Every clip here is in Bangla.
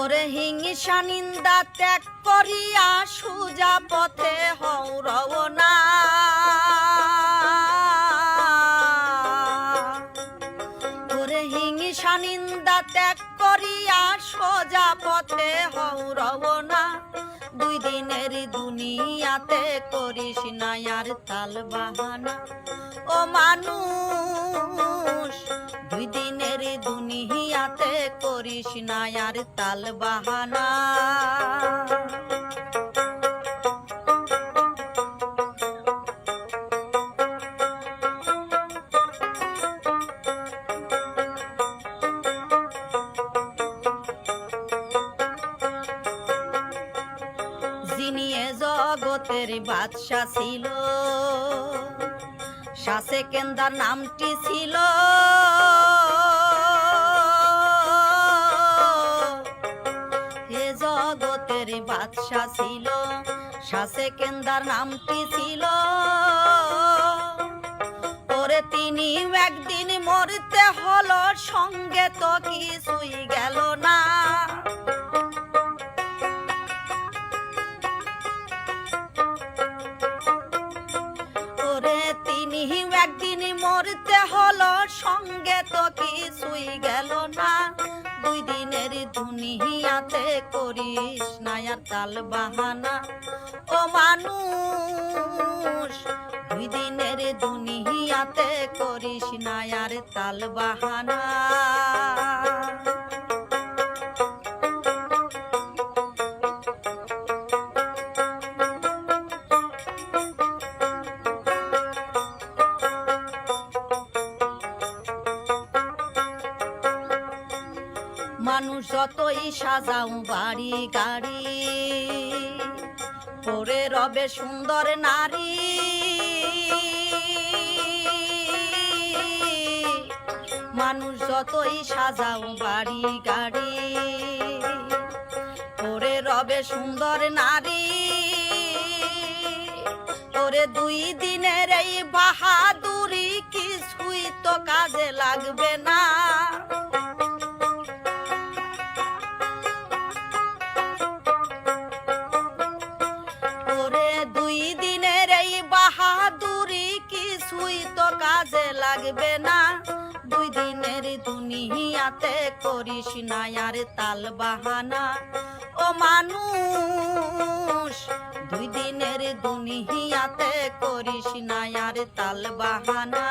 ওরে হিংসা নিন্দা ত্যাগ করিয়া সুজা পথে হও রওনা। ওরে হিংসা নিন্দা ত্যাগ করিয়া সোজা পথে হও রওনা। দুই দিনের দুনিয়াতে করিস না আর তাল বাহানা। ও মানুষ দুই দিনের দুনিয়াতে করিস না আর তাল বাহানা। যিনি এ জগতের বাদশা ছিল, শাসে কেন্দার নামটি ছিল। এ জগতের বাদশা ছিল, শাসে কেন্দার নামটি ছিল। ওরে তিনি একদিন মরতে হলো, সঙ্গে তো কিছুই গেল না। একদিন মরতে হলো, সঙ্গে তো কিছুই গেল না। দুই দিনের দুনিয়াতে করিস না আর তাল বাহানা। ও মানুষ দুই দিনের দুনিয়াতে করিস না আর তাল বাহানা। মানুষ যতই সাজাও বাড়ি গাড়ি, পরে রবে সুন্দর নারী। মানুষ যতই সাজাও বাড়ি গাড়ি, পরে রবে সুন্দর নারী। ওরে দুই দিনের এই বাহাদুরি কিছুই তো কাজে লাগবে না। কিছুই তো কাজে লাগবে না। দুই দিনের দুনিয়াতে করিস না আর তাল বাহানা। ও মানুষ দুই দিনের দুনিয়াতে করিস না আর তাল বাহানা।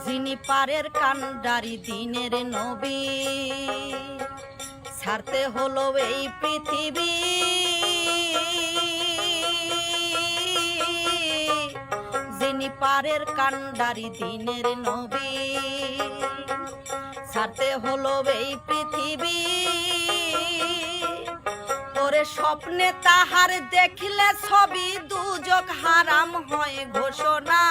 যিনি পারের কান্ডারি দিনের নবী, ছাড়তে হলো এই পৃথিবী। যিনি পারের কান্ডারি দিনের নবী, ছাড়তে হলো এই পৃথিবী। ওরে স্বপ্নে তাহার দেখিলে ছবি, দুজক হারাম হয় ঘোষণা।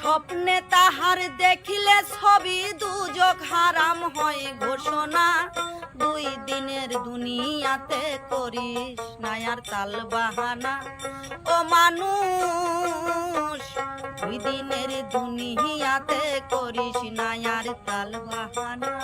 স্বপ্নে তাহার দেখিলে ছবি, দুজক হারাম হয় ঘোষণা। দুই দিনের দুনিয়াতে করিস না আর তাল বাহানা। ও মানুষ দুই দিনের দুনিয়াতে করিস না আর তাল বাহানা।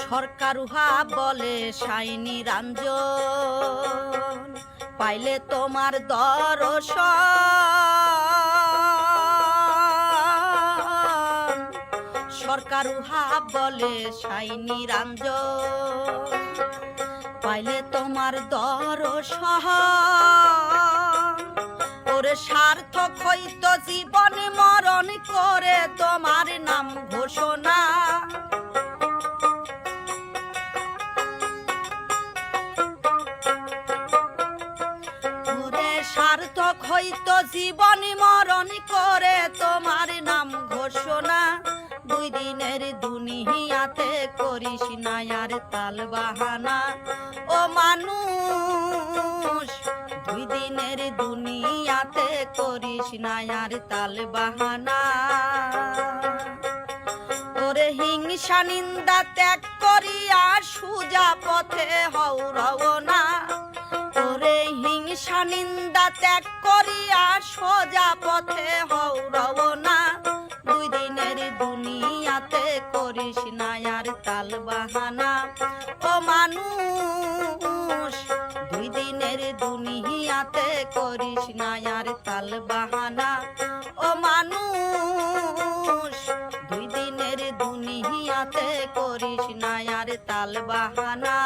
সরকার উহা বলে সাইনি রাঞ্জন, পাইলে তোমার দর্শন। সরকার উহা বলে সাইনি রাঞ্জন, পাইলে তোমার দর্শন। ওরে সার্থক হইতো জীবন মরণ করে তোমার নাম ঘোষণা। সার্থক হইতো জীবন মরণ পালন করে তোমার নাম ঘোষণা, 2 দিনের দুনিয়াতে করিস না আর তাল বাহানা। ও মানুষ 2 দিনের দুনিয়াতে করিস না আর তাল বাহানা। ওরে হিংসা নিন্দা ত্যাগ করিয়া সুজা পথে হও রওনা, ওরে হিংসা নিন্দা ত্যাগ করিয়া সোজা পথে হও রওনা, 2 দিনের দুনিয়াতে করিস না আর তাল বাহানা। ও মানুষ 2 দিনের দুনিয়াতে করিস না আর তাল বাহানা। ও মানুষ 2 দিনের দুনিয়াতে করিস না আর তাল বাহানা।